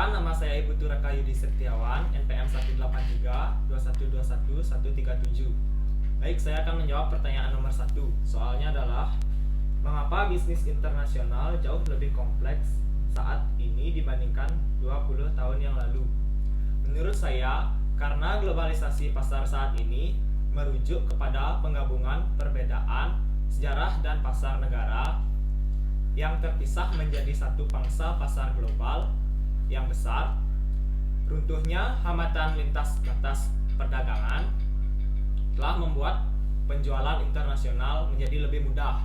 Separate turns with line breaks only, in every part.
Perkenalkan, nama saya Ibu Turaka Yudi Setiawan, NPM 18321211137. Baik, saya akan menjawab pertanyaan nomor 1. Soalnya adalah, mengapa bisnis internasional jauh lebih kompleks saat ini dibandingkan 20 tahun yang lalu? Menurut saya, karena globalisasi pasar saat ini merujuk kepada penggabungan perbedaan sejarah dan pasar negara yang terpisah menjadi satu pangsa pasar global yang besar. Runtuhnya hambatan lintas batas perdagangan telah membuat penjualan internasional menjadi lebih mudah.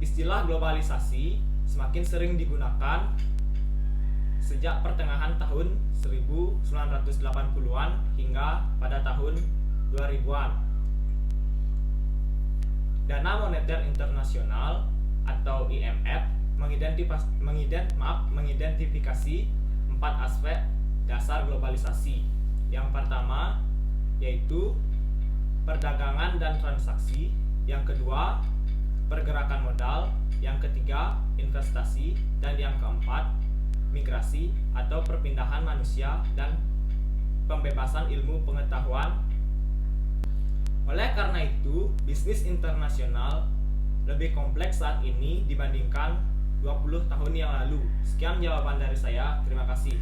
Istilah globalisasi semakin sering digunakan sejak pertengahan tahun 1980-an hingga pada tahun 2000-an. Dana Moneter Internasional atau IMF mengidentifikasi 4 aspek dasar globalisasi. Yang pertama yaitu perdagangan dan transaksi, yang kedua pergerakan modal, yang ketiga investasi, dan yang keempat migrasi atau perpindahan manusia dan pembebasan ilmu pengetahuan. Oleh karena itu, bisnis internasional lebih kompleks saat ini dibandingkan 20 tahun yang lalu. Sekian jawaban dari saya. Terima kasih.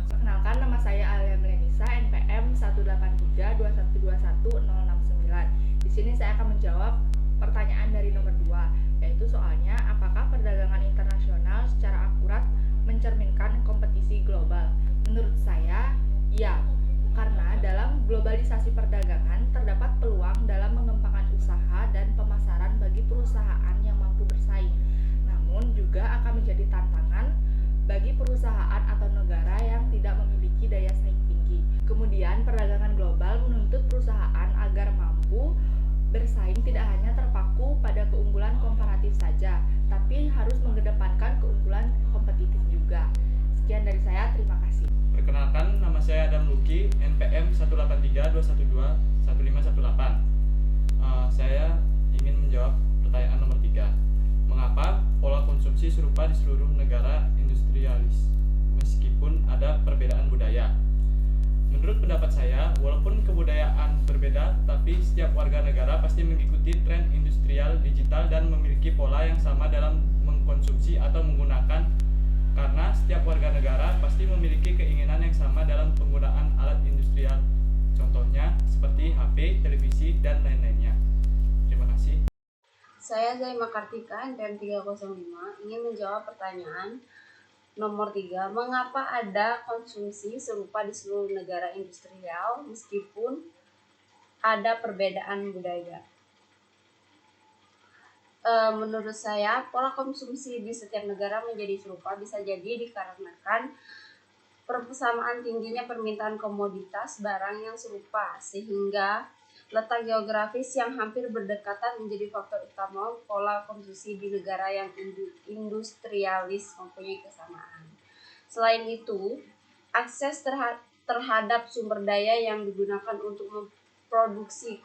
Perkenalkan, nama saya Alia Melenisa, NPM 18321211069. Di sini saya akan menjawab pertanyaan dari nomor 2, yaitu soalnya, apakah perdagangan internasional secara akurat mencerminkan kompetisi global? Menurut saya, ya. Karena dalam globalisasi perdagangan terdapat peluang dalam mengembangkan usaha dan pemasaran bagi perusahaan yang mampu bersaing. Namun juga akan menjadi tantangan bagi perusahaan atau negara yang tidak memiliki daya saing tinggi. Kemudian perdagangan global menuntut perusahaan agar mampu bersaing tidak hanya terpaku pada keunggulan komparatif saja, tapi harus mengedepankan keunggulan kompetitif juga. Sekian dari saya, terima kasih.
Perkenalkan, nama saya Adam Luki, NPM 18321211518. Saya ingin menjawab pertanyaan nomor 3. Mengapa pola konsumsi serupa di seluruh negara industrialis meskipun ada perbedaan budaya? Menurut pendapat saya, walaupun kebudayaan berbeda, tapi setiap warga negara pasti mengikuti tren industrial digital dan memiliki pola yang sama dalam mengkonsumsi atau menggunakan, karena setiap warga negara pasti memiliki keinginan yang sama dalam penggunaan alat industrial, contohnya seperti HP, televisi, dan lain-lainnya. Terima kasih.
Saya Zaima Kartika, NPM 305, ingin menjawab pertanyaan nomor 3. Mengapa ada konsumsi serupa di seluruh negara industrial meskipun ada perbedaan budaya? Menurut saya, pola konsumsi di setiap negara menjadi serupa bisa jadi dikarenakan persamaan tingginya permintaan komoditas barang yang serupa, sehingga letak geografis yang hampir berdekatan menjadi faktor utama pola konsumsi di negara yang industrialis mempunyai kesamaan. Selain itu, akses terhadap sumber daya yang digunakan untuk memproduksi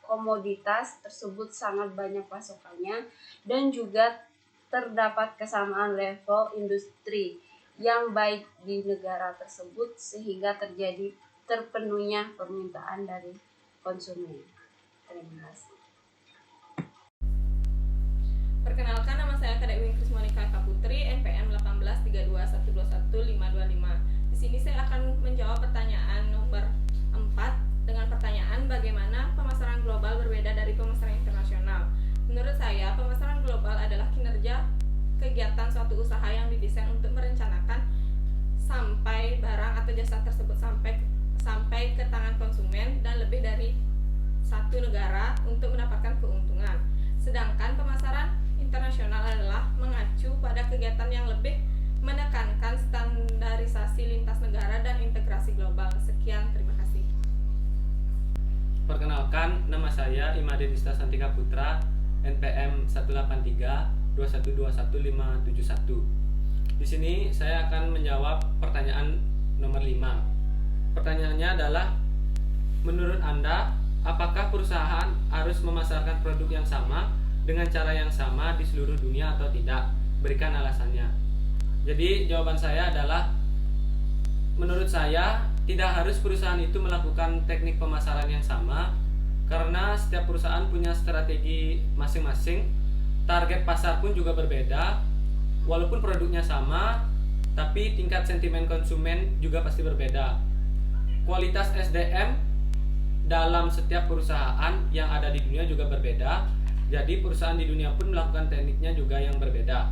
komoditas tersebut sangat banyak pasokannya, dan juga terdapat kesamaan level industri yang baik di negara tersebut sehingga terjadi terpenuhnya permintaan dari konsumen. Terima kasih.
Perkenalkan, nama saya Kadek Kris Monika Kaputri, NPM 18321211525. Di sini saya akan menjawab pertanyaan nomor 4 dengan pertanyaan bagaimana pemasaran global berbeda dari pemasaran internasional. Menurut saya, pemasaran global adalah kinerja kegiatan suatu usaha yang didesain untuk merencanakan sampai barang atau jasa tersebut sampai ke tangan konsumen dan lebih dari satu negara untuk mendapatkan keuntungan. Sedangkan pemasaran internasional adalah mengacu pada kegiatan yang lebih menekankan standarisasi lintas negara dan integrasi global. Sekian, terima kasih.
Perkenalkan, nama saya Imade Dista Santika Putra, NPM 18321211571. Di sini saya akan menjawab pertanyaan nomor 5. Pertanyaannya adalah, menurut Anda, apakah perusahaan harus memasarkan produk yang sama dengan cara yang sama di seluruh dunia atau tidak? Berikan alasannya. Jadi jawaban saya adalah, menurut saya tidak harus perusahaan itu melakukan teknik pemasaran yang sama, karena setiap perusahaan punya strategi masing-masing. Target pasar pun juga berbeda. Walaupun produknya sama, tapi tingkat sentimen konsumen juga pasti berbeda. Kualitas SDM dalam setiap perusahaan yang ada di dunia juga berbeda. Jadi perusahaan di dunia pun melakukan tekniknya juga yang berbeda.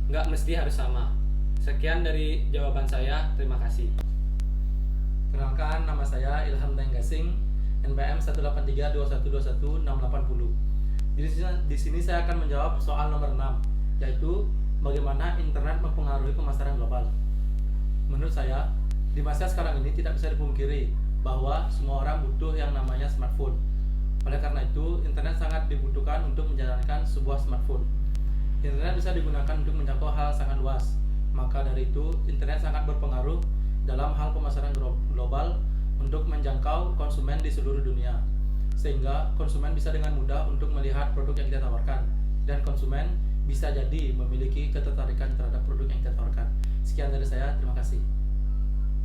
Nggak mesti harus sama. Sekian dari jawaban saya. Terima kasih.
Kenalkan, nama saya Ilham Tenggasing, NPM 18321216810. Di sini saya akan menjawab soal nomor 6, yaitu bagaimana internet mempengaruhi pemasaran global. Menurut saya, di masa sekarang ini tidak bisa dipungkiri bahwa semua orang butuh yang namanya smartphone. Oleh karena itu, internet sangat dibutuhkan untuk menjalankan sebuah smartphone. Internet bisa digunakan untuk menjangkau hal sangat luas. Maka dari itu, internet sangat berpengaruh dalam hal pemasaran global untuk menjangkau konsumen di seluruh dunia. Sehingga konsumen bisa dengan mudah untuk melihat produk yang kita tawarkan, dan konsumen bisa jadi memiliki ketertarikan terhadap produk yang kita tawarkan. Sekian dari saya, terima kasih.